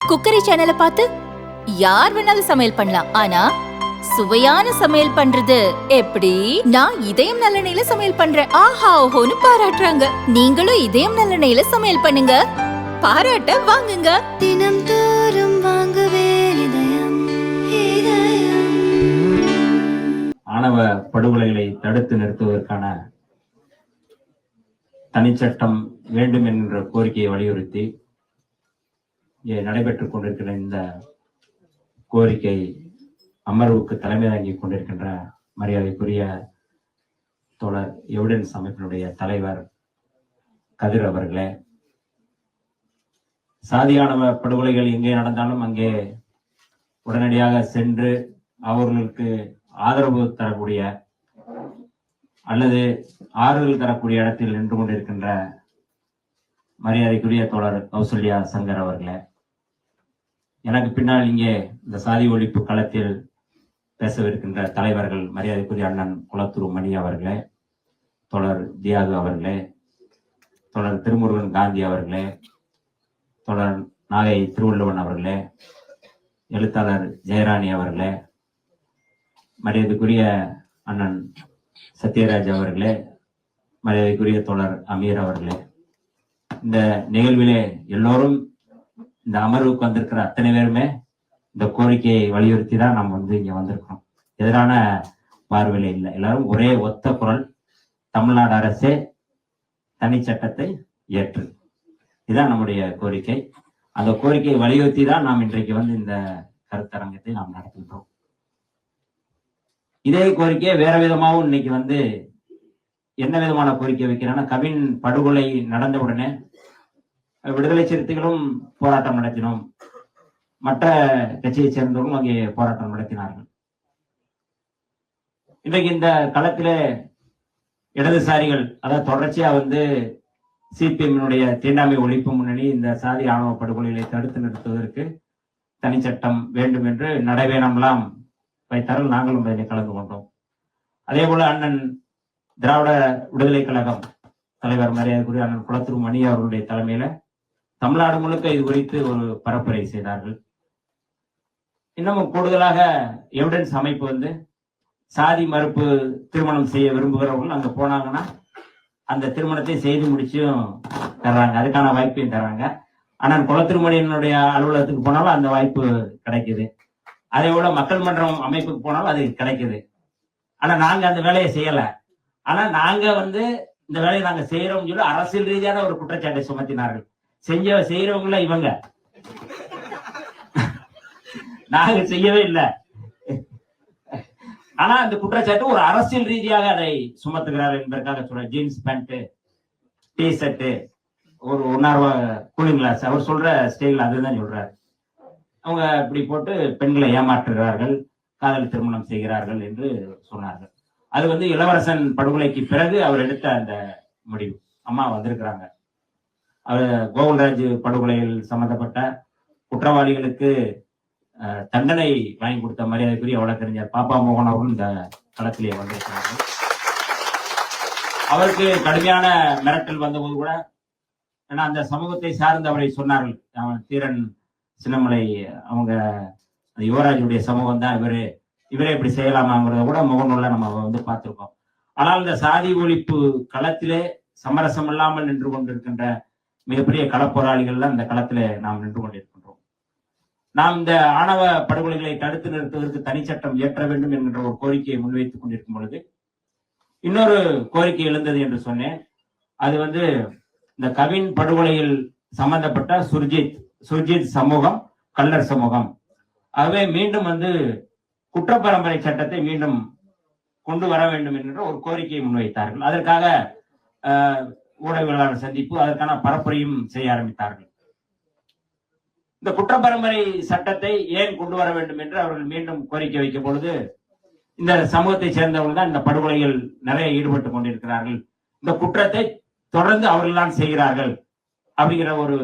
Cookery சேனலை பார்த்து யார் வேணாலும் சமையல் பண்ணலாம். ஆனா சுவையான சமையல் பண்றது எப்படி? நான் இதயம் நல்லெண்ணெயில சமையல் பண்றேன். ஆஹா ஓஹோன்னு பாராட்டுறாங்க. நீங்களும் இதயம் நல்லெண்ணெயில சமையல் பண்ணுங்க, பாராட்ட வாங்குங்க. தினம் தோறும் வாங்குவே இதயம் இதயம். ஆணவ படுகொலைகளை தடுத்து நிறுத்துவதற்கான தனிச்சட்டம் வேண்டும் என்ற கோரிக்கையை வலியுறுத்தி இங்கே நடைபெற்றுக் கொண்டிருக்கிற இந்த கோரிக்கை அமர்வுக்கு தலைமை தாங்கிக் கொண்டிருக்கின்ற மரியாதைக்குரிய தோழர் எவிடன்ஸ் அமைப்பினுடைய தலைவர் கதிர் அவர்களே, சாதியானவ படுகொலைகள் எங்கே நடந்தாலும் அங்கே உடனடியாக சென்று அவர்களுக்கு ஆதரவு தரக்கூடிய அல்லது ஆறுதல் தரக்கூடிய இடத்தில் நின்று கொண்டிருக்கின்ற மரியாதைக்குரிய தோழர் கௌசல்யா சங்கர் அவர்களே, எனக்கு பின்னால் இங்கே இந்த சாதி ஒழிப்பு களத்தில் பேசவிருக்கின்ற தலைவர்கள் மரியாதைக்குரிய அண்ணன் குளத்தூர் மணி அவர்களே, தோழர் தியாகு அவர்களே, தோழர் திருமுருகன் காந்தி அவர்களே, தோழர் நாகை திருவள்ளுவன் அவர்களே, எழுத்தாளர் ஜெயராணி அவர்களே, மரியாதைக்குரிய அண்ணன் சத்யராஜ் அவர்களே, மரியாதைக்குரிய தோழர் அமீர் அவர்களே, இந்த நிகழ்விலே எல்லோரும் இந்த அமர்வுக்கு வந்திருக்கிற அத்தனை பேருமே இந்த கோரிக்கையை வலியுறுத்தி தான் நம்ம இங்க வந்திருக்கிறோம். எதிரான பார்வையில இல்லை, எல்லாரும் ஒரே ஒத்த குரல், தமிழ்நாடு அரசே தனி சட்டத்தை ஏற்று, இதுதான் நம்முடைய கோரிக்கை. அந்த கோரிக்கையை வலியுறுத்தி தான் நாம் இன்றைக்கு இந்த கருத்தரங்கத்தை நாம் நடத்துகிறோம். இதே கோரிக்கையை வேற விதமாகவும் இன்னைக்கு என்ன விதமான கோரிக்கை வைக்கிறான்னா, கவின் படுகொலை நடந்த உடனே விடுதலை சிறுத்தைகளும் போராட்டம் நடத்தினோம், மற்ற கட்சியை சேர்ந்தவர்களும் அங்கே போராட்டம் நடத்தினார்கள். இன்றைக்கு இந்த களத்திலே இடதுசாரிகள், அதாவது தொடர்ச்சியா சிபிஎம்னுடைய தீண்டாமை ஒழிப்பு முன்னணி இந்த சாதி ஆணவ படுகொலைகளை தடுத்து நிறுத்துவதற்கு தனிச்சட்டம் வேண்டும் என்று நடைபயணம்லாம் வைத்தார்கள். நாங்களும் அதில் கலந்து கொண்டோம். அதே போல அண்ணன் திராவிட விடுதலை கழகம் தலைவர் மரியாதைக்குரிய அண்ணன் குளத்தூர் மணி அவர்களுடைய தலைமையில தமிழ்நாடு முழுக்க இது குறித்து ஒரு பரப்புரை செய்தார்கள். இன்னமும் கூடுதலாக எவிடன்ஸ் அமைப்பு சாதி மறுப்பு திருமணம் செய்ய விரும்புகிறவர்கள் அங்க போனாங்கன்னா அந்த திருமணத்தை செய்து முடிச்சும் தர்றாங்க, அதுக்கான வாய்ப்பையும் தர்றாங்க. ஆனால் குளத்திருமணியினுடைய அலுவலகத்துக்கு போனாலும் அந்த வாய்ப்பு கிடைக்குது. அதே போல மக்கள் மன்றம் அமைப்புக்கு போனாலும் அது கிடைக்குது. ஆனா நாங்க அந்த வேலையை செய்யல. ஆனா நாங்க இந்த வேலையை நாங்க செய்யறோம்னு சொல்லி அரசியல் ரீதியான ஒரு குற்றச்சாட்டை சுமத்தினார்கள். செய்யறவங்கள இவங்க, நாங்க செய்யவே இல்லை. ஆனா அந்த குற்றச்சாட்டு ஒரு அரசியல் ரீதியாக அதை சுமத்துகிறார் என்பதற்காக சொல்ற ஜீன்ஸ் பேண்ட், டி ஷர்ட், ஒரு 1 ரூபா கூலிங் கிளாஸ், அவர் சொல்ற ஸ்டைல் அதுதான் சொல்றாரு. அவங்க இப்படி போட்டு பெண்களை ஏமாற்றுகிறார்கள், காதல் திருமணம் செய்கிறார்கள் என்று சொன்னார்கள். அது இளவரசன் படுகொலைக்கு பிறகு அவர் எடுத்த அந்த முடிவு. அம்மா வந்திருக்கிறாங்க. அவர் கோகுல்ராஜ் படுகொலையில் சம்பந்தப்பட்ட குற்றவாளிகளுக்கு தண்டனை வாங்கி கொடுத்த மரியாதைக்குரிய வழக்கறிஞர் பாப்பா மோகன் அவர்கள் இந்த களத்திலே வந்திருக்கிறார்கள். அவருக்கு கடுமையான மிரட்டல் வந்தபோது கூட, ஏன்னா அந்த சமூகத்தை சார்ந்தவரை சொன்னார்கள், தீரன் சின்னமலை அவங்க யுவராஜுடைய சமூகம் தான் இவரே இப்படி செய்யலாமாங்கிறத கூட முகநூல்ல நம்ம பார்த்திருக்கோம். ஆனால் இந்த சாதி ஒழிப்பு களத்திலே சமரசம் இல்லாமல் நின்று கொண்டிருக்கின்ற மிகப்பெரிய களப்போராளிகள்லாம் இந்த களத்திலே நாம் நின்று கொண்டிருக்கின்றோம். நாம் இந்த ஆணவ படுகொலைகளை தடுத்து நிறுத்துவதற்கு தனிச்சட்டம் இயற்ற வேண்டும் என்கின்ற ஒரு கோரிக்கையை முன்வைத்துக் கொண்டிருக்கும் பொழுது இன்னொரு கோரிக்கை எழுந்தது என்று சொன்னேன். அது இந்த கவின் படுகொலையில் சம்பந்தப்பட்ட சுர்ஜித் சமூகம், கல்லர் சமூகம், ஆகவே மீண்டும் குற்றப்பரம்பரை சட்டத்தை மீண்டும் கொண்டு வர வேண்டும் என்கின்ற ஒரு கோரிக்கையை முன்வைத்தார்கள். அதற்காக ஊடகவியலாளர் சந்திப்பு, அதற்கான பரப்புரையும் செய்ய ஆரம்பித்தார்கள். இந்த குற்றப்பரம்பரை சட்டத்தை ஏன் கொண்டு வர வேண்டும் என்று அவர்கள் மீண்டும் கோரிக்கை வைக்கும் பொழுது, இந்த சமூகத்தை சேர்ந்தவர்கள் தான் இந்த படுகொலைகள் நிறைய ஈடுபட்டு கொண்டிருக்கிறார்கள், இந்த குற்றத்தை தொடர்ந்து அவர்கள் தான் செய்கிறார்கள் அப்படிங்கிற ஒரு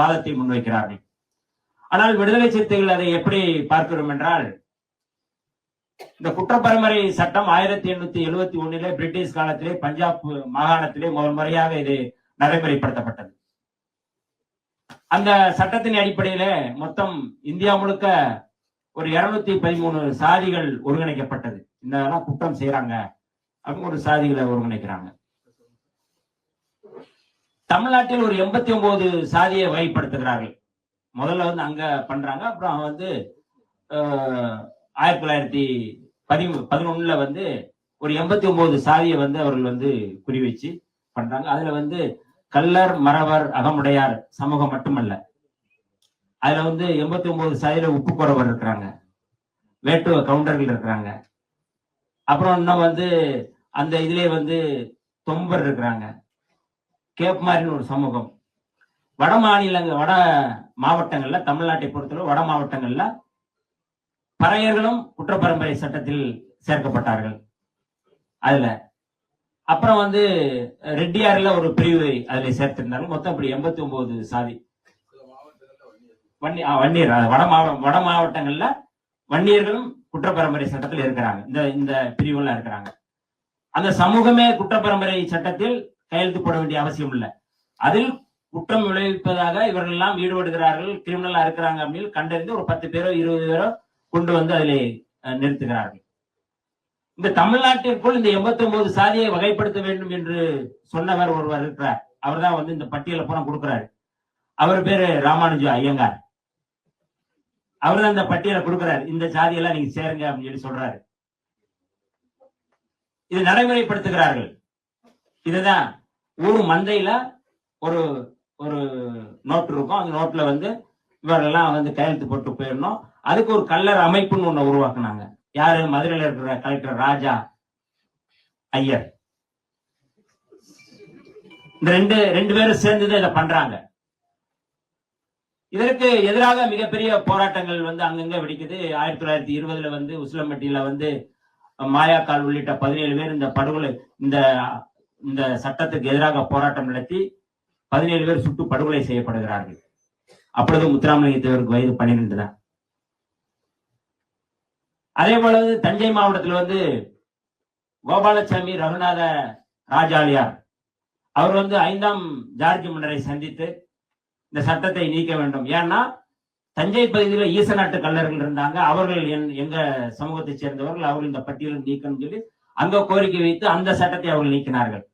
வாதத்தை முன்வைக்கிறார்கள். ஆனால் விடுதலை சிறுத்தைகள் அதை எப்படி பார்க்கிறோம் என்றால், இந்த குற்றப்பரம்பரை சட்டம் 1871 பிரிட்டிஷ் காலத்திலே பஞ்சாப் மாகாணத்திலே முதல் முறையாக இது நடைமுறைப்படுத்தப்பட்டது. அந்த சட்டத்தின் அடிப்படையில மொத்தம் இந்தியா முழுக்க ஒரு 213 சாதிகள் ஒருங்கிணைக்கப்பட்டது. இந்த குற்றம் செய்யறாங்க அவங்க ஒரு சாதிகளை ஒருங்கிணைக்கிறாங்க. தமிழ்நாட்டில் ஒரு 89 சாதியை வகைப்படுத்துகிறார்கள். முதல்ல வந்து அங்க பண்றாங்க. அப்புறம் வந்து 1911 வந்து ஒரு 89 சாதியை வந்து அவர்கள் வந்து குறி வச்சு பண்றாங்க. அதுல வந்து கள்ளர், மறவர், அகமுடையார் சமூகம் மட்டுமல்ல, அதுல வந்து 89 சாதியில உப்புக்குறவர் இருக்கிறாங்க, வேட்டுவ கவுண்டர்கள் இருக்கிறாங்க. அப்புறம் இன்னும் வந்து அந்த இதுலயே வந்து தொம்பர் இருக்கிறாங்க, கேப்மாரின்னு ஒரு சமூகம். வட மாவட்டங்கள்ல, தமிழ்நாட்டை பொறுத்தவரை வட மாவட்டங்கள்ல பறையர்களும் குற்றப்பரம்பரை சட்டத்தில் சேர்க்கப்பட்டார்கள். அதுல அப்புறம் வந்து ரெட்டியார்ல ஒரு பிரிவு அதுல சேர்த்திருந்தாங்க. மொத்தம் இப்படி 89 சாதி. வன்னியர் வட மாவட்டங்கள்ல வன்னியர்களும் குற்றப்பரம்பரை சட்டத்தில் இருக்கிறாங்க. இந்த பிரிவுல இருக்கிறாங்க. அந்த சமூகமே குற்றப்பரம்பரை சட்டத்தில் கையெழுத்து போட வேண்டிய அவசியம் இல்லை. அதில் குற்றம் விளைவிப்பதாக இவர்கள் எல்லாம் ஈடுபடுகிறார்கள், கிரிமினலா இருக்கிறாங்க அப்படின்னு கண்டறிந்து ஒரு 10 பேரோ 20 பேரோ கொண்டு வந்து அதிலே நிறுத்துகிறார்கள். இந்த தமிழ்நாட்டிற்குள் இந்த 89 சாதியை வகைப்படுத்த வேண்டும் என்று சொன்னவர் ஒருவர் இருக்கிறார். அவர் தான் வந்து இந்த பட்டியலை பூரா கொடுக்கிறாரு. அவர் பேரு ராமானுஜ ஐயங்கார். அவர் தான் இந்த பட்டியலை கொடுக்கிறாரு. இந்த சாதியெல்லாம் நீங்க சேருங்க அப்படின்னு சொல்லி சொல்றாரு. இது நடைமுறைப்படுத்துகிறார்கள். இதுதான் ஊர் மந்தையில ஒரு ஒரு நோட்டு இருக்கும். அந்த நோட்ல வந்து இவரெல்லாம் வந்து கையெழுத்து போட்டு போயிடணும். அதுக்கு ஒரு கல்லர் அமைப்புன்னு ஒண்ணு உருவாக்குனாங்க. யாரு? மதுரையில இருக்கிற கலெக்டர் ராஜா ஐயர். இந்த ரெண்டு பேரும் சேர்ந்துதான் இதை பண்றாங்க. இதற்கு எதிராக மிகப்பெரிய போராட்டங்கள் வந்து அங்கங்க வெடிக்குது. 1920 வந்து உசிலம்பட்டியில வந்து மாயாக்கால் உள்ளிட்ட 17 பேர் இந்த படுகொலை இந்த சட்டத்துக்கு எதிராக போராட்டம் நடத்தி 17 பேர் சுட்டு படுகொலை செய்யப்படுகிறார்கள். அப்பொழுது முத்துராமலிங்க தேவருக்கு வயது 12 தான். அதே போல தஞ்சை மாவட்டத்தில் வந்து கோபாலசாமி ரகுநாத ராஜாளியார் அவர் வந்து 5ஆம் ஜார்ஜ் மன்னரை சந்தித்து இந்த சட்டத்தை நீக்க வேண்டும். ஏன்னா தஞ்சை பகுதியில் ஈச நாட்டு கல்லர்கள் இருந்தாங்க, அவர்கள் எங்க சமூகத்தை சேர்ந்தவர்கள், அவர்கள் இந்த பட்டியலில் நீக்கணும் சொல்லி அங்க கோரிக்கை வைத்து அந்த சட்டத்தை அவர்கள் நீக்கினார்கள்.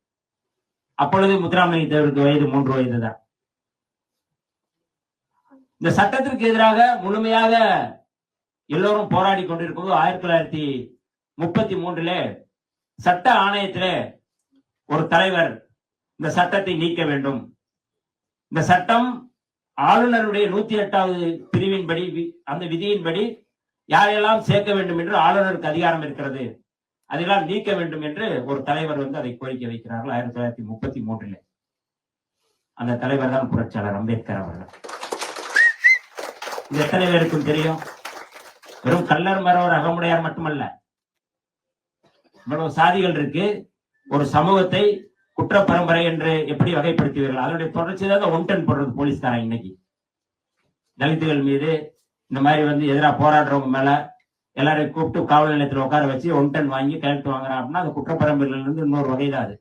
அப்பொழுது முத்துராமலிங்க தேவருக்கு வயது 3 வயது தான். இந்த சட்டத்திற்கு எதிராக முழுமையாக எல்லோரும் போராடி கொண்டிருக்கும் 1933 சட்ட ஆணையத்திலே ஒரு தலைவர் இந்த சட்டத்தை நீக்க வேண்டும், இந்த சட்டம் ஆளுநருடைய 108வது பிரிவின்படி அந்த விதியின்படி யாரெல்லாம் சேர்க்க வேண்டும் என்று ஆளுநருக்கு அதிகாரம் இருக்கிறது, அதெல்லாம் நீக்க வேண்டும் என்று ஒரு தலைவர் வந்து அதை கோரிக்கை வைக்கிறார்கள் 1933. அந்த தலைவர் தான் புரட்சியாளர் அம்பேத்கர் அவர்கள். இது எத்தனை பேருக்கும் தெரியும்? வெறும் கல்லர், மறவர், அகமுடையார் மட்டுமல்ல, இவ்வளவு சாதிகள் இருக்கு. ஒரு சமூகத்தை குற்ற பரம்பரை என்று எப்படி வகைப்படுத்துவீர்கள்? அதனுடைய தொடர்ச்சி தான் ஒன்டன் போடுறது போலீஸ்காரன். இன்னைக்கு தலித்துகள் மீது இந்த மாதிரி வந்து எதிராக போராடுறவங்க மேல எல்லாரையும் கூப்பிட்டு காவல் நிலையத்தில் உட்கார வச்சு ஒன்டன் வாங்கி கையெழுத்து வாங்குறான் அப்படின்னா அது குற்றப்பரம்பரையில இருந்து இன்னொரு வகைதான் அது.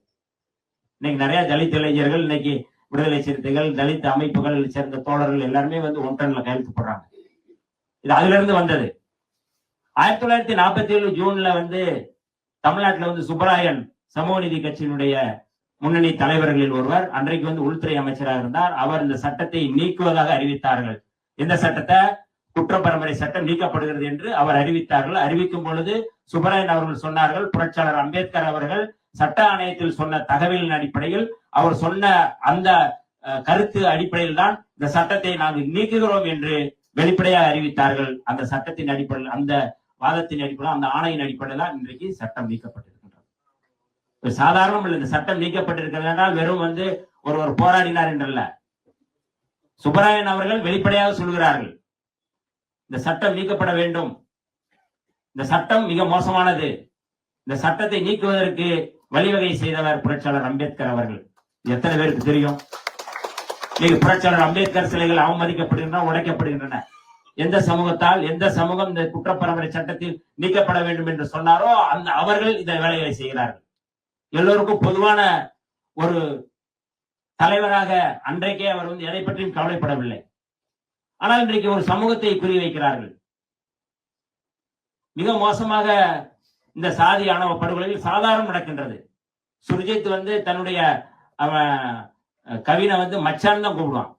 இன்னைக்கு நிறைய தலித் இளைஞர்கள், இன்னைக்கு விடுதலை சிறுத்தைகள், தலித் அமைப்புகள் சேர்ந்த தோழர்கள் எல்லாருமே வந்து ஒன்டன்ல கையெழுத்து போடுறாங்க. இது அதுல இருந்து வந்தது. 1947 ஜூன்ல வந்து தமிழ்நாட்டில் வந்து சுப்பராயன் சமூக நீதி கட்சியினுடைய முன்னணி தலைவர்களில் ஒருவர், அன்றைக்கு வந்து உள்துறை அமைச்சராக இருந்தார். அவர் இந்த சட்டத்தை நீக்குவதாக அறிவித்தார்கள். இந்த சட்டத்தை குற்றப்பரம்பரை சட்டம் நீக்கப்படுகிறது என்று அவர் அறிவித்தார்கள். அறிவிக்கும் பொழுது சுப்பராயன் அவர்கள் சொன்னார்கள், புரட்சியாளர் அம்பேத்கர் அவர்கள் சட்ட ஆணையத்தில் சொன்ன தகவலின் அடிப்படையில், அவர் சொன்ன அந்த கருத்து அடிப்படையில் தான் இந்த சட்டத்தை நாங்கள் நீக்குகிறோம் என்று வெளிப்படையாக அறிவித்தார்கள். அந்த சட்டத்தின் அடிப்படையில், அந்த வாதத்தின் அடிப்படையில், அந்த ஆணையின் அடிப்படையில் தான் இன்றைக்கு சட்டம் நீக்கப்பட்டிருக்கின்றது. சாதாரணம் இல்லை. இந்த சட்டம் நீக்கப்பட்டிருக்கிறது என்றால் வெறும் வந்து ஒருவர் போராடினார் என்றல்ல. சுப்பராயன் அவர்கள் வெளிப்படையாக சொல்கிறார்கள், இந்த சட்டம் நீக்கப்பட வேண்டும், இந்த சட்டம் மிக மோசமானது, இந்த சட்டத்தை நீக்குவதற்கு வழிவகை செய்தவர் புரட்சியாளர் அம்பேத்கர் அவர்கள். எத்தனை பேருக்கு தெரியும்? இன்னைக்கு புரட்சியாளர் அம்பேத்கர் சிலைகள் அவமதிக்கப்படுகின்றன, உடைக்கப்படுகின்றன. எந்த சமூகத்தால், எந்த சமூகம் இந்த குற்றப்பரம்பரை சட்டத்தில் நீக்கப்பட வேண்டும் என்று சொன்னாரோ அந்த அவர்கள் இந்த வேலைகளை செய்கிறார்கள். எல்லோருக்கும் பொதுவான ஒரு தலைவராக அன்றைக்கே அவர் வந்து எதை பற்றியும் கவலைப்படவில்லை. ஆனால் இன்றைக்கு ஒரு சமூகத்தை குறிவைக்கிறார்கள். மிக மோசமாக இந்த சாதி ஆணவ படுகொலையில் சாதாரணம் நடக்கின்றது. சுர்ஜித் வந்து தன்னுடைய அவன் கவினை வந்து மச்சான் தான் கூப்பிடுவான்.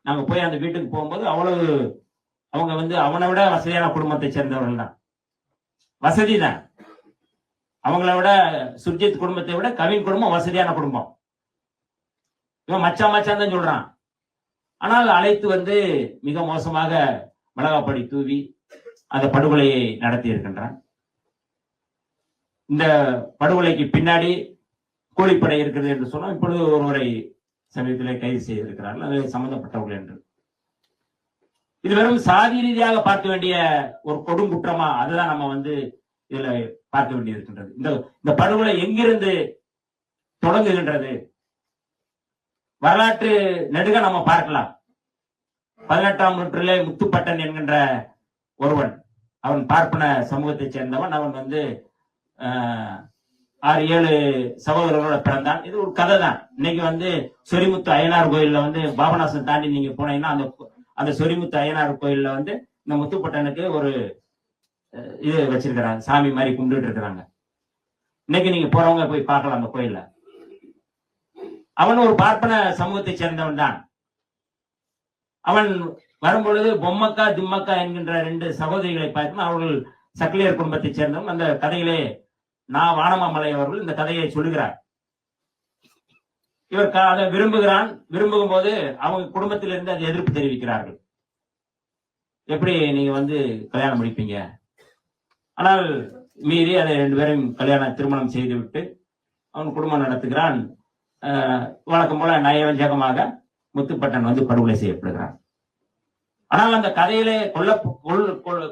நாங்க போய் அந்த வீட்டுக்கு போகும்போது அவ்வளவு அவங்க வந்து அவனை விட வசதியான குடும்பத்தை சேர்ந்தவர்கள் தான், வசதி தான். அவங்கள விட சுர்ஜித் குடும்பத்தை விட கவின் குடும்பம் வசதியான குடும்பம். இவன் மச்சான் மச்சான் தான் சொல்றான். ஆனால் அழைத்து வந்து மிக மோசமாக மிளகாப்பொடி தூவி அந்த படுகொலையை நடத்தி இருக்கின்றான். இந்த படுகொலைக்கு பின்னாடி கூலிப்படை இருக்கிறது என்று சொன்னால் இப்பொழுது ஒருவரை சமீபத்தில் கைது செய்திருக்கிறார்கள், அது சம்பந்தப்பட்டவர்கள் என்று. இது வெறும் சாதி ரீதியாக பார்க்க வேண்டிய ஒரு கொடுங்குற்றமா, அதுதான் நம்ம வந்து இதுல பார்க்க வேண்டியது இருக்கின்றது. இந்த படுகொலை எங்கிருந்து தொடங்குகின்றது? வரலாற்று நெடுக நம்ம பார்க்கலாம். 18ஆம் நூற்றிலே முத்துப்பட்டன் என்கின்ற ஒருவன், அவன் பார்ப்பன சமூகத்தை சேர்ந்தவன். அவன் வந்து 6-7 சகோதரர்களோட பிறந்தான். இது ஒரு கதை தான். இன்னைக்கு வந்து சொரிமுத்து அய்யனார் கோயில்ல வந்து பாபநாசம் தாண்டி நீங்க போனீங்கன்னா அந்த சொரிமுத்து அய்யனார் கோயில்ல வந்து இந்த முத்துப்பட்டனுக்கு ஒரு இது வச்சிருக்கிறாங்க, சாமி மாதிரி கும்பிட்டு இருக்கிறாங்க. இன்னைக்கு நீங்க போறவங்க போய் பார்க்கலாம் அந்த கோயில்ல. அவன் ஒரு பார்ப்பன சமூகத்தை சேர்ந்தவன் தான். அவன் வரும்பொழுது பொம்மக்கா திம்மக்கா என்கின்ற 2 சகோதரிகளை பார்த்து அவர்கள் சக்கிலியர் குடும்பத்தை சேர்ந்தவன். அந்த கதையிலே நான் வானமாமலை அவர்கள் இந்த கதையை சொல்லுகிறார். இவர் அதை விரும்புகிறான். விரும்பும் போது அவங்க குடும்பத்திலிருந்து அதை எதிர்ப்பு தெரிவிக்கிறார்கள். எப்படி நீங்க வந்து கல்யாணம் முடிப்பீங்க? ஆனால் மீறி அதை 2 பேரையும் திருமணம் செய்துவிட்டு அவன் குடும்பம் நடத்துகிறான். வழக்கம் போல நயவஞ்சகமாக முத்துப்பட்டன் வந்து படுகொலை செய்யப்படுகிறான். ஆனால் அந்த கதையிலே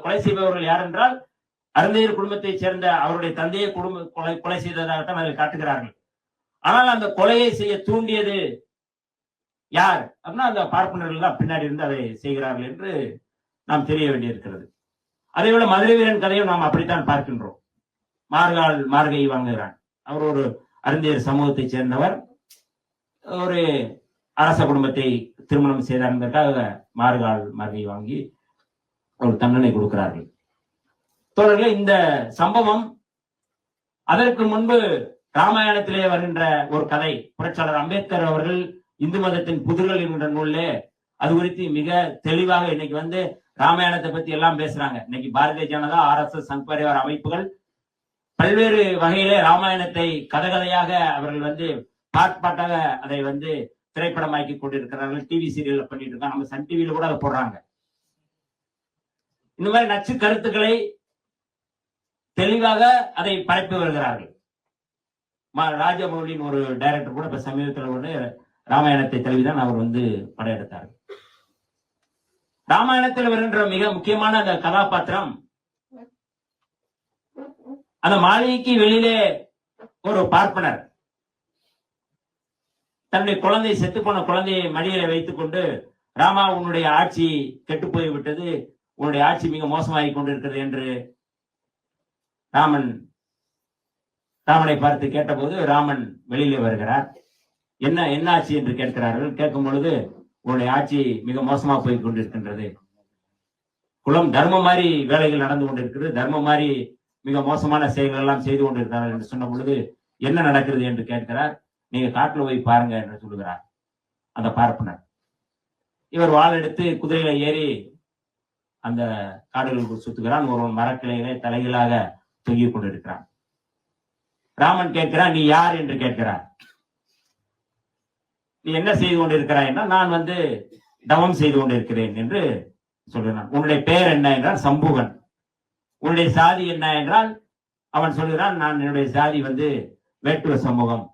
கொலை செய்பவர்கள் யார் என்றால் அருந்தையர் குடும்பத்தை சேர்ந்த அவருடைய தந்தையை கொலை செய்ததாகத்தான் அதில் காட்டுகிறார்கள். ஆனால் அந்த கொலையை செய்ய தூண்டியது யார் அப்படின்னா அந்த பார்ப்பனர்கள் தான் பின்னாடி இருந்து அதை செய்கிறார்கள் என்று நாம் தெரிய வேண்டியிருக்கிறது. அதே போல மதுரை வீரன் கதையும் நாம் அப்படித்தான் பார்க்கின்றோம். மார்கை வாங்குகிறான். அவர் ஒரு அருந்தையர் சமூகத்தை சேர்ந்தவர். ஒரு அரச குடும்பத்தை திருமணம் செய்தார் என்பதற்காக மார்கை வாங்கி ஒரு தண்டனை கொடுக்கிறார்கள். தோழர்களே, இந்த சம்பவம் அதற்கு முன்பு ராமாயணத்திலே வருகின்ற ஒரு கதை. புரட்சியாளர் அம்பேத்கர் அவர்கள் இந்து மதத்தின் புதிர்கள் என்கின்ற நூலிலே அது குறித்து மிக தெளிவாக இன்னைக்கு வந்து ராமாயணத்தை பத்தி எல்லாம் பேசுறாங்க. இன்னைக்கு பாரதிய ஜனதா, RSS, சங் பரிவார் அமைப்புகள் பல்வேறு வகையிலே ராமாயணத்தை கதையாக அவர்கள் வந்து பாட்டாக அதை வந்து திரைப்படமாக்கி கொண்டிருக்கிறார்கள். டிவி சீரியல்ல பண்ணிட்டு இருக்காங்க. நம்ம சன் டிவியில கூட அதை போடுறாங்க. இந்த மாதிரி நச்சு கருத்துக்களை தெளிவாக அதை பரப்பி வருகிறார்கள். ராஜமௌலின் ஒரு டைரக்டர் கூட இப்ப சமீபத்தில் வந்து ராமாயணத்தை தழுவிதான் அவர் வந்து படையெடுத்தார். ராமாயணத்தில் வருகின்ற மிக முக்கியமான அந்த கதாபாத்திரம், அந்த மாளிகைக்கு வெளியிலே ஒரு பார்ப்பனர் தன்னுடைய குழந்தை, செத்து போன குழந்தையை மடியில வைத்துக் கொண்டு, ராமா உன்னுடைய ஆட்சி கெட்டு போய்விட்டது, உன்னுடைய ஆட்சி மிக மோசமாகி கொண்டிருக்கிறது என்று ராமனை பார்த்து கேட்டபோது ராமன் வெளியிலே வருகிறார். என்ன ஆட்சி என்று கேட்கிறார்கள். கேட்கும் பொழுது உன்னுடைய ஆட்சி மிக மோசமாக போய் கொண்டிருக்கின்றது, குலம் தர்மம் மாதிரி வேலைகள் நடந்து கொண்டிருக்கிறது, தர்மம் மாதிரி மிக மோசமான செயல்கள் எல்லாம் செய்து கொண்டிருக்கிறார்கள் என்று சொன்ன பொழுது என்ன நடக்கிறது என்று கேட்கிறார். நீங்க காட்டுல போய் பாருங்க என்று சொல்லுகிறார் அந்த பார்ப்பனர். இவர் வாள் எடுத்து குதிரையில ஏறி அந்த காடுகளுக்கு சுத்துகிறான். ஒரு மரக்கிளையிலே தலைகளாக தொங்கிக் கொண்டிருக்கிறான். ராமன் கேட்கிறான், நீ யார் என்று கேட்கிறார். நீ என்ன செய்து கொண்டிருக்கிறாய் என்றால், நான் வந்து தவம் செய்து கொண்டிருக்கிறேன் என்று சொல்கிறான். உன்னுடைய பெயர் என்ன என்றால் சம்புகன். உன்னுடைய சாதி என்ன என்றால் அவன் சொல்கிறான், நான் என்னுடைய சாதி வந்து வேட்டுவ சமூகம்,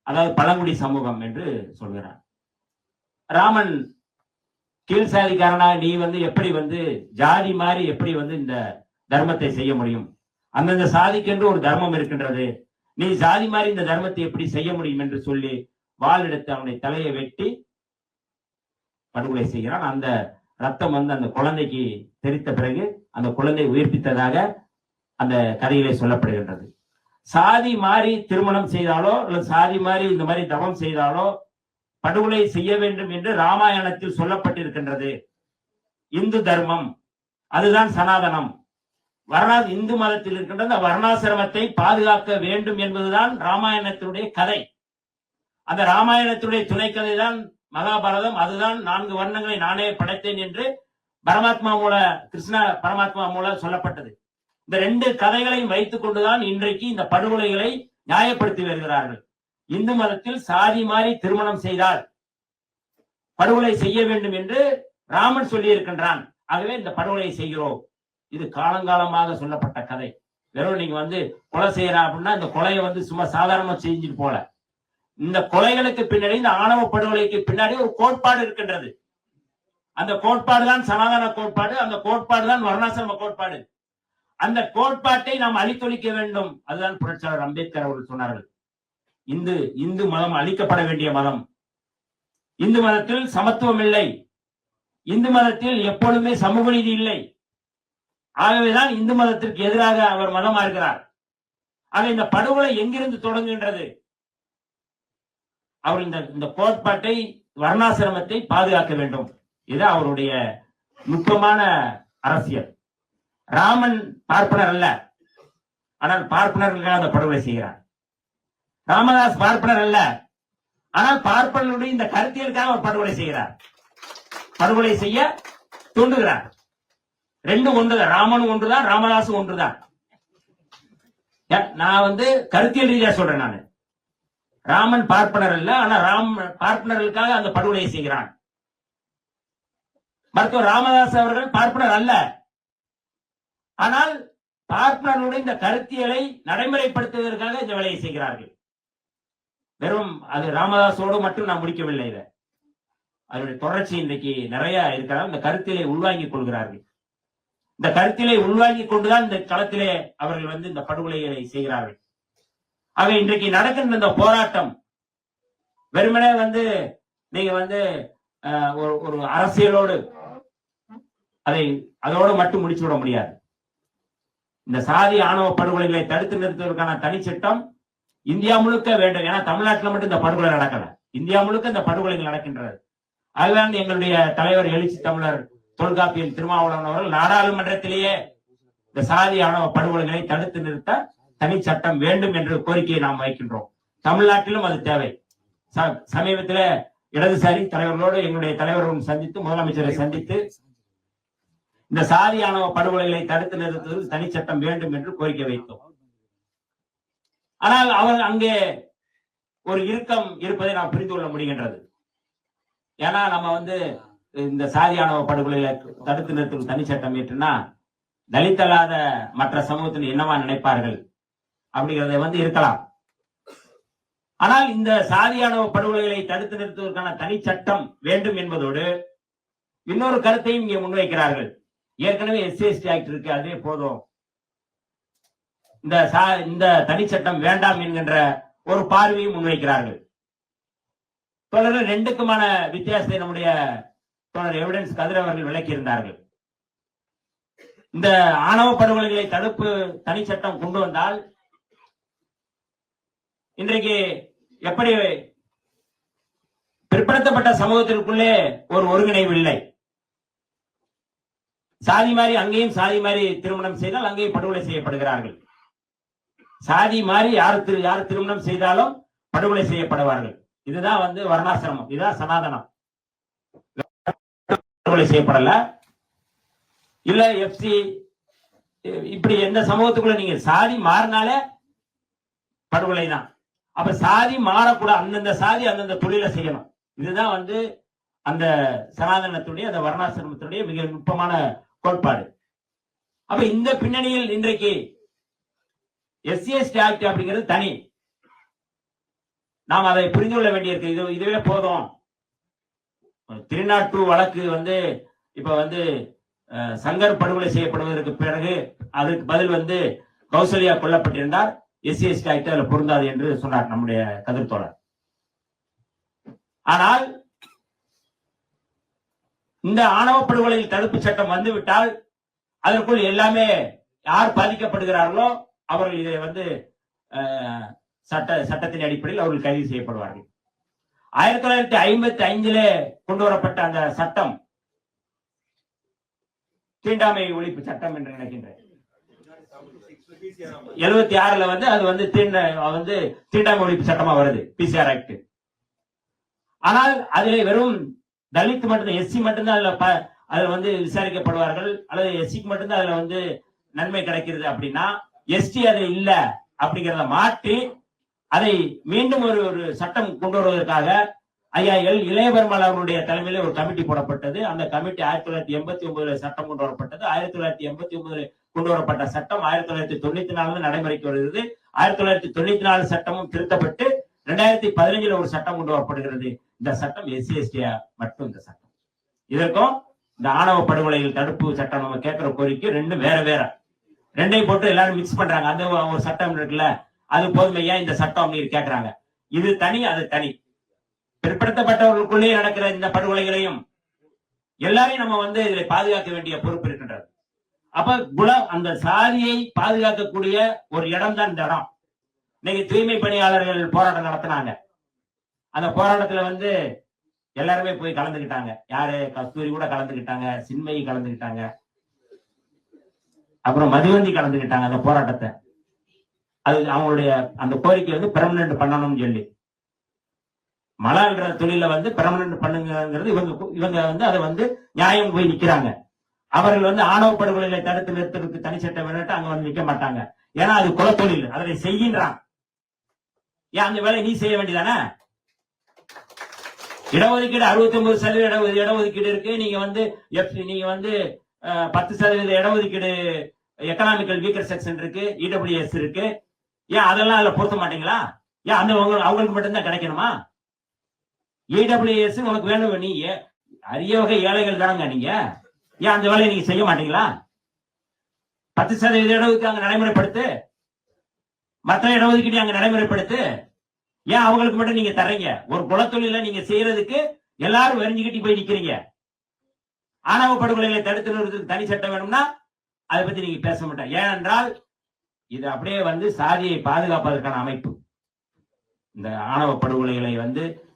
அதாவது பழங்குடி சமூகம் என்று சொல்கிறான். ராமன் கீழ் சாதிக்காரனா, நீ வந்து எப்படி வந்து ஜாதி மாதிரி எப்படி வந்து இந்த தர்மத்தை செய்ய முடியும்? அந்தந்த சாதிக்கென்று ஒரு தர்மம் இருக்கின்றது, நீ ஜாதி மாதிரி இந்த தர்மத்தை எப்படி செய்ய முடியும் என்று சொல்லி வாள் எடுத்து அவனை தலையை வெட்டி படுகொலை செய்கிறான். அந்த ரத்தம் வந்து அந்த குழந்தைக்கு தெரித்த பிறகு அந்த குழந்தை உயிர்ப்பித்ததாக அந்த கதையிலே சொல்லப்படுகின்றது. சாதி மாறி திருமணம் செய்தாலோ அல்லது சாதி மாறி இந்த மாதிரி தவம் செய்தாலோ படுகொலை செய்ய வேண்டும் என்று ராமாயணத்தில் சொல்லப்பட்டிருக்கின்றது. இந்து தர்மம் அதுதான் சனாதனம். இந்து மதத்தில் இருக்கின்ற அந்த வர்ணாசிரமத்தை பாதுகாக்க வேண்டும் என்பதுதான் ராமாயணத்தினுடைய கதை. அந்த ராமாயணத்துடைய துணை கதை தான் மகாபாரதம். அதுதான் 4 வர்ணங்களை நானே படைத்தேன் என்று பரமாத்மா மூல கிருஷ்ண பரமாத்மா மூல சொல்லப்பட்டது. இந்த 2 கதைகளையும் வைத்துக் கொண்டுதான் இன்றைக்கு இந்த படுகொலைகளை நியாயப்படுத்தி வருகிறார்கள். இந்து மதத்தில் சாதி மாறி திருமணம் செய்தால் படுகொலை செய்ய வேண்டும் என்று ராமன் சொல்லி இருக்கின்றான். ஆகவே இந்த படுகொலை செய்கிறோம். இது காலங்காலமாக சொல்லப்பட்ட கதை. வெறும் நீங்க கொலை செய்யறா அப்படின்னா இந்த கொலையை சும்மா சாதாரணமா செஞ்சுட்டு போல. இந்த கொலைகளுக்கு பின்னாடி, இந்த ஆணவ படுகொலைக்கு பின்னாடி ஒரு கோட்பாடு இருக்கின்றது. அந்த கோட்பாடு தான் சனாதன கோட்பாடு. அந்த கோட்பாடு தான் வர்ணாசிரம கோட்பாடு. அந்த கோட்பாட்டை நாம் அழித்தொழிக்க வேண்டும். அதுதான் புரட்சியாளர் அம்பேத்கர் அவர்கள் சொன்னார்கள். இந்து மதம் அழிக்கப்பட வேண்டிய மதம். இந்து மதத்தில் சமத்துவம் இல்லை. இந்து மதத்தில் எப்பொழுதுமே சமூக நீதி இல்லை. ஆகவேதான் இந்து மதத்திற்கு எதிராக அவர் மதமா இருக்கிறார். ஆக இந்த படுகொலை எங்கிருந்து தொடங்குகின்றது? அவர் இந்த கோட்பாட்டை, வர்ணாசிரமத்தை பாதுகாக்க வேண்டும். இது அவருடைய நுட்பமான அரசியல். ராமன் பார்ப்பனர் அல்ல, ஆனால் பார்ப்பனர்களுக்காக அந்த படுகொலை செய்கிறார். ராமதாஸ் பார்ப்பனர் அல்ல, ஆனால் பார்ப்பனருடைய இந்த கருத்தியலுக்காக அவர் படுகொலை செய்கிறார். படுகொலை செய்ய தூண்டுகிறார். 2 ஒன்றுதான். ராமனும் ஒன்றுதான், ராமதாசும் ஒன்றுதான். நான் கருத்தியல் ரீதியா சொல்றேன். நான் ராமன் பார்ப்பனர் அல்ல, ஆனா பார்ப்பனர்களுக்காக அந்த படுகொலையை செய்கிறான். மருத்துவர் ராமதாஸ் அவர்கள் பார்ப்பனர் அல்ல, ஆனால் பார்ப்பனர்களுடைய இந்த கருத்தியலை நடைமுறைப்படுத்துவதற்காக இந்த வேலையை செய்கிறார்கள். வெறும் அது ராமதாஸோடு மட்டும் நான் முடிக்கவில்லை. இதை அதனுடைய தொடர்ச்சி இன்றைக்கு நிறைய இருக்கிறார். இந்த கருத்தியலை உள்வாங்கிக் கொள்கிறார்கள். இந்த கருத்தியலை உள்வாங்கிக் கொண்டுதான் இந்த களத்திலே அவர்கள் இந்த படுகொலைகளை செய்கிறார்கள். ஆக இன்றைக்கு நடக்கின்ற இந்த போராட்டம் வெறுமனே நீங்க ஒரு அரசியலோடு அதோடு மட்டும் முடிச்சு விட முடியாது. இந்த சாதி ஆணவ படுகொலைகளை தடுத்து நிறுத்துவதற்கான தனி சட்டம் இந்தியா முழுக்க வேண்டும். ஏன்னா தமிழ்நாட்டில் மட்டும் இந்த படுகொலை நடக்கல, இந்தியா முழுக்க இந்த படுகொலைகள் நடக்கின்றது. அதுதான் எங்களுடைய தலைவர் எழுச்சி தமிழர் தொல்காப்பியன் திருமாவளவன் அவர்கள் நாடாளுமன்றத்திலேயே இந்த சாதி ஆணவ படுகொலைகளை தடுத்து நிறுத்த தனி சட்டம் வேண்டும் என்ற கோரிக்கையை நாம் வைக்கின்றோம். தமிழ்நாட்டிலும் அது தேவை. சமீபத்தில் இடதுசாரி தலைவர்களோடு எங்களுடைய தலைவர்களும் சந்தித்து, முதலமைச்சரை சந்தித்து இந்த சாதி ஆணவ படுகொலைகளை தடுத்து நிறுத்துவதில் தனி சட்டம் வேண்டும் என்று கோரிக்கை வைத்தோம். ஆனால் அவர் அங்கே ஒரு இறுக்கம் இருப்பதை நாம் புரிந்து கொள்ள முடிகின்றது. ஏன்னா நம்ம இந்த சாதி ஆணவ படுகொலைகளை தடுத்து நிறுத்தும் தனி சட்டம் ஏற்றுனா தலித் அல்லாத மற்ற சமூகத்தில் என்னவா நினைப்பார்கள் அப்படிங்கிறத இருக்கலாம். ஆனால் இந்த சாதி ஆணவ படுகொலைகளை தடுத்து நிறுத்துவதற்கான தனி சட்டம் வேண்டும் என்பதோடு இன்னொரு கருத்தையும் இங்கே முன்வைக்கிறார்கள். ஏற்கனவே SC/ST ஆக்ட் இருக்கு, அதே போதும், இந்த தனி சட்டம் வேண்டாம் என்கின்ற ஒரு பார்வையும் முன்வைக்கிறார்கள். தொடர்கள் 2க்குமான வித்தியாசத்தை நம்முடைய தொடர் எவிடன்ஸ் கதிர் அவர்கள் விளக்கி இருந்தார்கள். இந்த ஆணவ படுகொலைகளை தடுப்பு தனி சட்டம் கொண்டு வந்தால் இன்றைக்கு எப்படி பிற்படுத்தப்பட்ட சமூகத்திற்குள்ளே ஒரு ஒருங்கிணைவு இல்லை. சாதி மாறி அங்கேயும் சாதி மாறி திருமணம் செய்தால் அங்கேயும் படுகொலை செய்யப்படுகிறார்கள். சாதி மாறி யார் திருமணம் செய்தாலும் படுகொலை செய்யப்படுவார்கள். இதுதான் வர்ணாசிரமம், இதுதான் சனாதனம். படுகொலை செய்யப்படல இல்ல FC இப்படி எந்த சமூகத்துக்குள்ள நீங்க சாதி மாறினாலே படுகொலை தான். அப்ப சாதி மாறக்கூடாது, அந்தந்த சாதி அந்தந்த தொழிலை செய்யணும். இதுதான் அந்த சனாதனத்துடைய, அந்த வர்ணாசிரமத்துடைய மிக நுட்பமான கோட்பாடு. அப்ப இந்த பின்னணியில் இன்றைக்கு SC/ST ஆக்ட் அப்படிங்கிறது தனி. நாம் அதை புரிந்து கொள்ள வேண்டியிருக்கு. இதுவே போதும். 302 வழக்கு இப்ப சங்கர் படுகொலை செய்யப்படுவதற்கு பிறகு அதுக்கு பதில் கௌசல்யா கொல்லப்பட்டிருந்தார், SC/ST ஆக்ட் அதில் பொருந்தாது என்று சொன்னார் நம்முடைய கதிர் தோழர். ஆனால் இந்த ஆணவ படுகொலையில் தடுப்பு சட்டம் வந்துவிட்டால் அதற்குள் எல்லாமே யார் பாதிக்கப்படுகிறார்களோ அவர்கள் இதை சட்டத்தின் அடிப்படையில் அவர்கள் கைது செய்யப்படுவார்கள். 1955 கொண்டு வரப்பட்ட அந்த சட்டம் தீண்டாமை ஒழிப்பு சட்டம் என்று நினைக்கின்றேன். 76 அது தீண்டாமை ஒழிப்பு சட்டமா வருது, பிசிஆர் ஆக்ட். ஆனால் அதிலே வெறும் தலித் மட்டும்தான், எஸ்சி மட்டும்தான் அதுல விசாரிக்கப்படுவார்கள், அல்லது எஸ்சிக்கு மட்டும்தான் அதுல நன்மை கிடைக்கிறது. அப்படின்னா எஸ்டி அது இல்ல அப்படிங்கிறத மாற்றி அதை மீண்டும் ஒரு சட்டம் கொண்டு வருவதற்காக ஐயா இளையபெருமாள் அவர்களுடைய தலைமையில ஒரு கமிட்டி போடப்பட்டது. அந்த கமிட்டி 1989 சட்டம் கொண்டு வரப்பட்டது. 1989 கொண்டு வரப்பட்ட சட்டம் 1994 நடைமுறைக்கு வருகிறது. 1994 சட்டமும் திருத்தப்பட்டு 2015 ஒரு சட்டம் கொண்டு வரப்படுகிறது. இந்த சட்டம் எஸ்சி எஸ்டி மட்டும். இந்த சட்டம் இதற்கும் இந்த ஆணவ படுகொலைகள் தடுப்பு சட்டம் நம்ம கேட்கிற கோரிக்கை ரெண்டும் வேற வேற. ரெண்டையும் போட்டு எல்லாரும் மிக்ஸ் பண்றாங்க. அந்த ஒரு சட்டம் இருக்குல்ல, அது போதுமையா இந்த சட்டம் அப்படின்னு கேட்கிறாங்க. இது தனி, அது தனி. பிற்படுத்தப்பட்டவர்களுக்குள்ளே நடக்கிற இந்த படுகொலைகளையும் எல்லாரையும் நம்ம இதை பாதுகாக்க வேண்டிய பொறுப்பு இருக்கின்றது. அப்ப அந்த சாதியை பாதுகாக்கக்கூடிய ஒரு இடம் தான் இந்த இடம். இன்னைக்கு தூய்மை பணியாளர்கள் போராட்டம் நடத்தினாங்க. அந்த போராட்டத்துல எல்லாருமே போய் கலந்துக்கிட்டாங்க. யாரு? கஸ்தூரி கூட கலந்துக்கிட்டாங்க, சின்மயி கலந்துக்கிட்டாங்க, அப்புறம் மதுவந்தி கலந்துக்கிட்டாங்க அந்த போராட்டத்தை. அது அவங்களுடைய அந்த கோரிக்கை பெர்மனன்ட் பண்ணணும்னு சொல்லி, மலால்ன்ற தொழில பெர்மனன்ட் பண்ணுங்கிறது இவங்க அதை நியாயம் போய் நிக்கிறாங்க. அவர்கள் ஆணவ படுகொலைகளை தடுத்து நிறுத்துறதுக்கு தனி சட்டம் வேணுட்டு அங்க நிக்க மாட்டாங்க. ஏன்னா அது குலத்தொழில், அதை செய்கின்றான். ஏன் அந்த வேலை நீ செய்ய வேண்டியதானே? இடஒதுக்கீடு 69% இடஒதுக்கீடு இருக்கு. நீங்க 10% இடஒதுக்கீடு எக்கனாமிக்கல் வீக்கர் செக்ஷன் இருக்கு, இடபிள்யூஎஸ் இருக்கு. ஏன் அதெல்லாம் அதுல பொருத்த மாட்டீங்களா? ஏன் அவங்களுக்கு மட்டும்தான் கிடைக்கணுமா? இடபிள்யூஎஸ் உனக்கு வேணும், நீ அரிய வகை ஏழைகள் தானங்க நீங்க. ஏன் அந்த வேலையை நீங்க செய்ய மாட்டீங்களா? 10% இடஒதுக்கீடு அங்க நடைமுறைப்படுத்து, மற்ற இடஒதுக்கீடு அங்க நடைமுறைப்படுத்து. ஏன் அவங்களுக்கு மட்டும் நீங்க தர்றீங்க? ஒரு குலத்தொழில நீங்க செய்யறதுக்கு எல்லாரும் வெறிஞ்சுக்கிட்டு போய் நிக்கிறீங்க. ஆணவ படுகொலைகளை தடுத்து நிறுத்துறதுக்கு தனி சட்டம் வேணும்னா அதை பத்தி நீங்க பேச மாட்டேன். ஏனென்றால் இது அப்படியே சாதியை பாதுகாப்பதற்கான அமைப்பு. இந்த ஆணவ படுகொலைகளை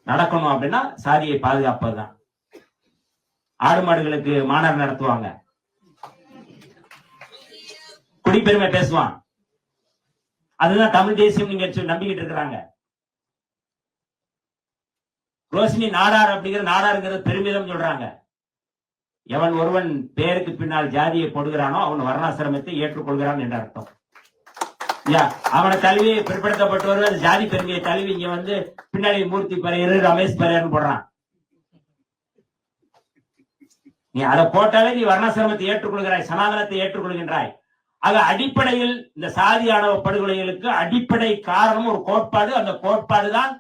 நடக்கணும் அப்படின்னா சாதியை பாதுகாப்பதுதான். ஆடு மாடுகளுக்கு மாநாடு நடத்துவாங்க, குடிப்பெருமை பேசுவான். அதுதான் தமிழ் தேசியம் நீங்க நம்பிக்கிட்டு இருக்கிறாங்க. ரோஷினி நாடார் அப்படிங்கிற நாடாருங்கிறது பெருமிதம் சொல்றாங்க. எவன் ஒருவன் பெயருக்கு பின்னால் ஜாதியை போடுகிறானோ அவன் வர்ணாசிரமத்தை ஏற்றுக்கொள்கிறான் என்ற அர்த்தம். அவனை தழுவி பிற்படுத்தப்பட்டவர் அந்த ஜாதி பெருமையை தழுவி இங்க பின்னாடி மூர்த்தி பரையர், ரமேஷ் பரையர்னு போடுறான். நீ அதை போட்டாலே நீ வர்ணாசிரமத்தை ஏற்றுக்கொள்கிறாய், சனாதனத்தை ஏற்றுக்கொள்கின்றாய். ஆக அடிப்படையில் இந்த சாதி ஆணவ படுகொலைகளுக்கு அடிப்படை காரணம் ஒரு கோட்பாடு. அந்த கோட்பாடு தான்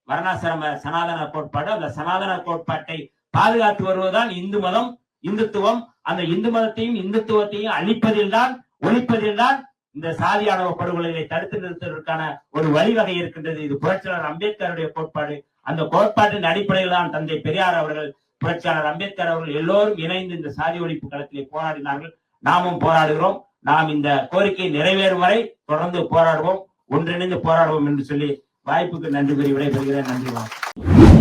வர்ணாசிரம சனாதன கோட்பாடு. அந்த சனாதன கோட்பாட்டை பாதுகாத்து வருவதுதான் இந்து மதம், இந்துத்துவம். அந்த இந்து மதத்தையும் இந்துத்துவத்தையும் அழிப்பதில் தான், ஒழிப்பதில் தான் இந்த சாதி ஆணவ படுகொலைகளை தடுத்து நிறுத்துவதற்கான ஒரு வழிவகை இருக்கின்றது. இது புரட்சியாளர் அம்பேத்கருடைய கோட்பாடு. அந்த கோட்பாட்டின் அடிப்படையில் தான் தந்தை பெரியார் அவர்கள், புரட்சியாளர் அம்பேத்கர் அவர்கள் எல்லோரும் இணைந்து இந்த சாதி ஒழிப்பு களத்திலே போராடினார்கள். நாமும் போராடுகிறோம். நாம் இந்த கோரிக்கை நிறைவேறும் வரை தொடர்ந்து போராடுவோம், ஒன்றிணைந்து போராடுவோம் என்று சொல்லி வாய்ப்புக்கு நன்றி கூறி விடைபெறுகிறேன். நன்றி.